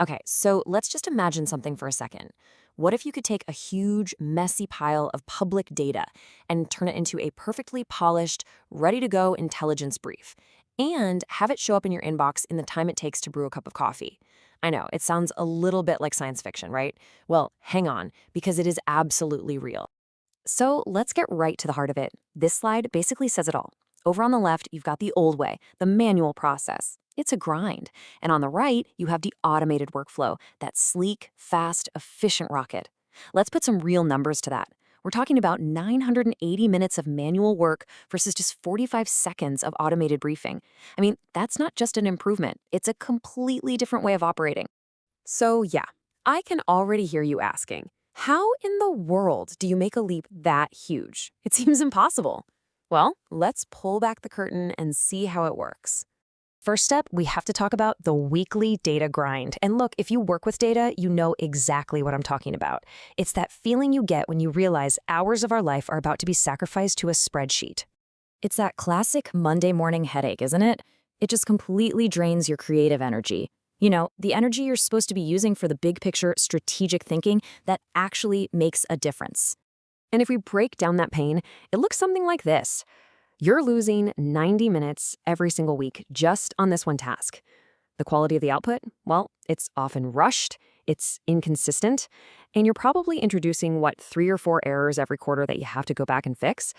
Okay, so let's just imagine something for a second. What if you could take a huge, messy pile of public data and turn it into a perfectly polished, ready to go intelligence brief and have it show up in your inbox in the time it takes to brew a cup of coffee? I know, it sounds a little bit like science fiction, right? Well, hang on, because it is absolutely real. So let's get right to the heart of it. This slide basically says it all. Over on the left, you've got the old way, the manual process. It's a grind. And on the right, you have the automated workflow, that sleek, fast, efficient rocket. Let's put some real numbers to that. We're talking about 980 minutes of manual work versus just 45 seconds of automated briefing. I mean, that's not just an improvement, it's a completely different way of operating. So, yeah, I can already hear you asking, how in the world do you make a leap that huge? It seems impossible. Well, let's pull back the curtain and see how it works. First step, we have to talk about the weekly data grind. And look, if you work with data, you know exactly what I'm talking about. It's that feeling you get when you realize hours of our life are about to be sacrificed to a spreadsheet. It's that classic Monday morning headache, isn't it? It just completely drains your creative energy. You know, the energy you're supposed to be using for the big picture strategic thinking that actually makes a difference. And if we break down that pain, it looks something like this. You're losing 90 minutes every single week just on this one task. The quality of the output? Well, it's often rushed, it's inconsistent, and you're probably introducing, 3 or 4 errors every quarter that you have to go back and fix.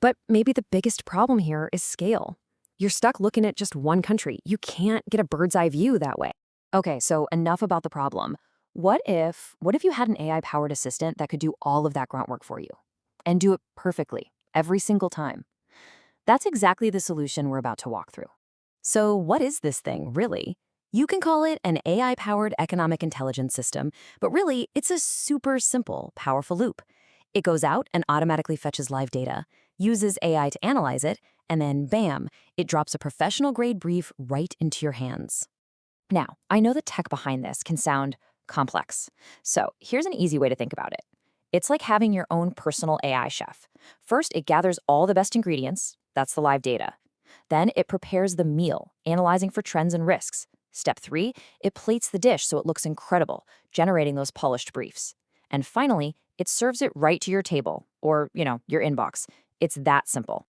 But maybe the biggest problem here is scale. You're stuck looking at just one country. You can't get a bird's eye view that way. Okay, so enough about the problem. What if you had an AI-powered assistant that could do all of that grunt work for you and do it perfectly every single time? That's exactly the solution we're about to walk through. So what is this thing, really? You can call it an AI-powered economic intelligence system, but really, it's a super simple, powerful loop. It goes out and automatically fetches live data, uses AI to analyze it, and then bam, it drops a professional-grade brief right into your hands. Now, I know the tech behind this can sound complex. So here's an easy way to think about it. It's like having your own personal AI chef. First, it gathers all the best ingredients. That's the live data. Then it prepares the meal, analyzing for trends and risks. Step 3, it plates the dish so it looks incredible, generating those polished briefs. And finally, it serves it right to your table, or, your inbox. It's that simple.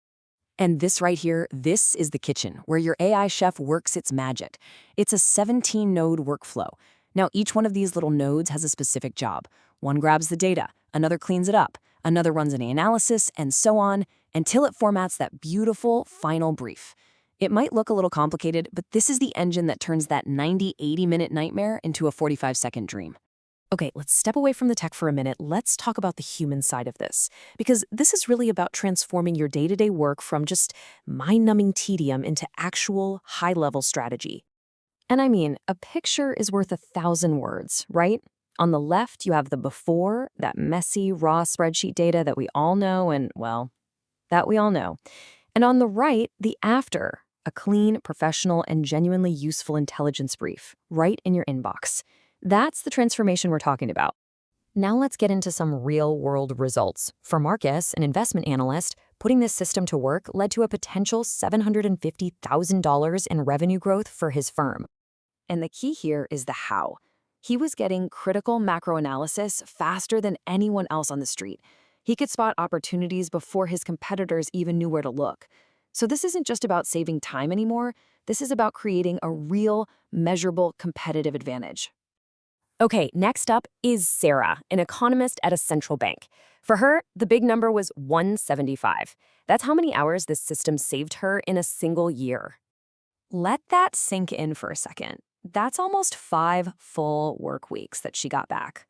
And this right here, this is the kitchen, where your AI chef works its magic. It's a 17-node workflow. Now, each one of these little nodes has a specific job. One grabs the data, another cleans it up, another runs an analysis, and so on, until it formats that beautiful final brief. It might look a little complicated, but this is the engine that turns that 90, 80-minute nightmare into a 45-second dream. Okay, let's step away from the tech for a minute. Let's talk about the human side of this, because this is really about transforming your day-to-day work from just mind-numbing tedium into actual high-level strategy. And I mean, a picture is worth 1,000 words, right? On the left, you have the before, that messy, raw spreadsheet data that we all know and, well, that we all know. And on the right, the after, a clean, professional, and genuinely useful intelligence brief, right in your inbox. That's the transformation we're talking about. Now let's get into some real-world results. For Marcus, an investment analyst, putting this system to work led to a potential $750,000 in revenue growth for his firm. And the key here is the how. He was getting critical macro analysis faster than anyone else on the street. He could spot opportunities before his competitors even knew where to look. So this isn't just about saving time anymore. This is about creating a real, measurable competitive advantage. Okay, next up is Sarah, an economist at a central bank. For her, the big number was 175. That's how many hours this system saved her in a single year. Let that sink in for a second. That's almost 5 full work weeks that she got back.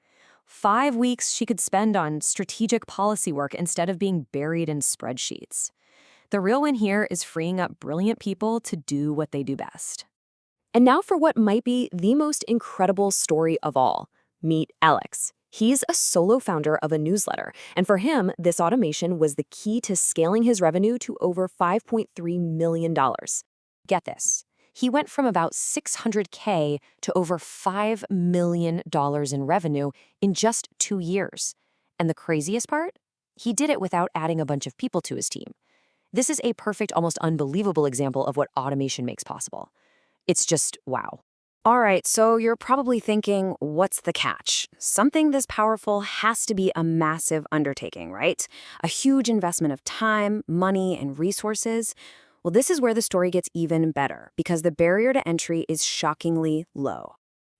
5 weeks she could spend on strategic policy work instead of being buried in spreadsheets. The real win here is freeing up brilliant people to do what they do best. And now for what might be the most incredible story of all. Meet Alex. He's a solo founder of a newsletter, and for him, this automation was the key to scaling his revenue to over $5.3 million. Get this. He went from about $600K to over $5 million in revenue in just 2 years. And the craziest part? He did it without adding a bunch of people to his team. This is a perfect, almost unbelievable example of what automation makes possible. It's just wow. All right, so you're probably thinking, what's the catch? Something this powerful has to be a massive undertaking, right? A huge investment of time, money, and resources. Well, this is where the story gets even better because the barrier to entry is shockingly low.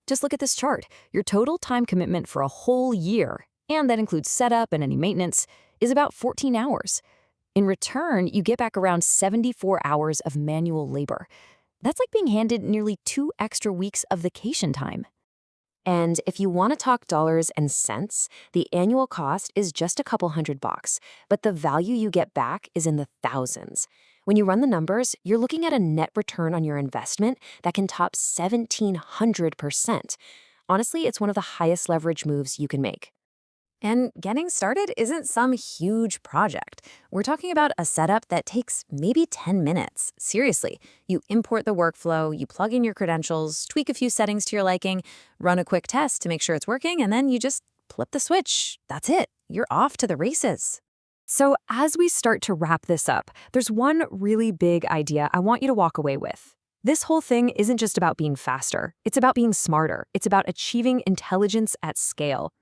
Just look at this chart. Your total time commitment for a whole year, and that includes setup and any maintenance, is about 14 hours. In return, you get back around 74 hours of manual labor. That's like being handed nearly 2 extra weeks of vacation time. And if you want to talk dollars and cents, the annual cost is just a couple $100, but the value you get back is in the thousands. When you run the numbers, you're looking at a net return on your investment that can top 1,700%. Honestly, it's one of the highest leverage moves you can make. And getting started isn't some huge project. We're talking about a setup that takes maybe 10 minutes. Seriously, you import the workflow, you plug in your credentials, tweak a few settings to your liking, run a quick test to make sure it's working, and then you just flip the switch. That's it. You're off to the races. So as we start to wrap this up, there's one really big idea I want you to walk away with. This whole thing isn't just about being faster. It's about being smarter. It's about achieving intelligence at scale.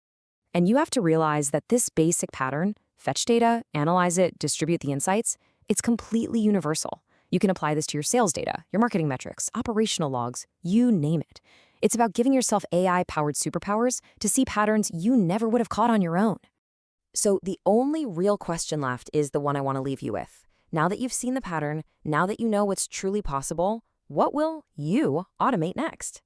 And you have to realize that this basic pattern, fetch data, analyze it, distribute the insights, it's completely universal. You can apply this to your sales data, your marketing metrics, operational logs, you name it. It's about giving yourself AI-powered superpowers to see patterns you never would have caught on your own. So the only real question left is the one I want to leave you with. Now that you've seen the pattern, now that you know what's truly possible, what will you automate next?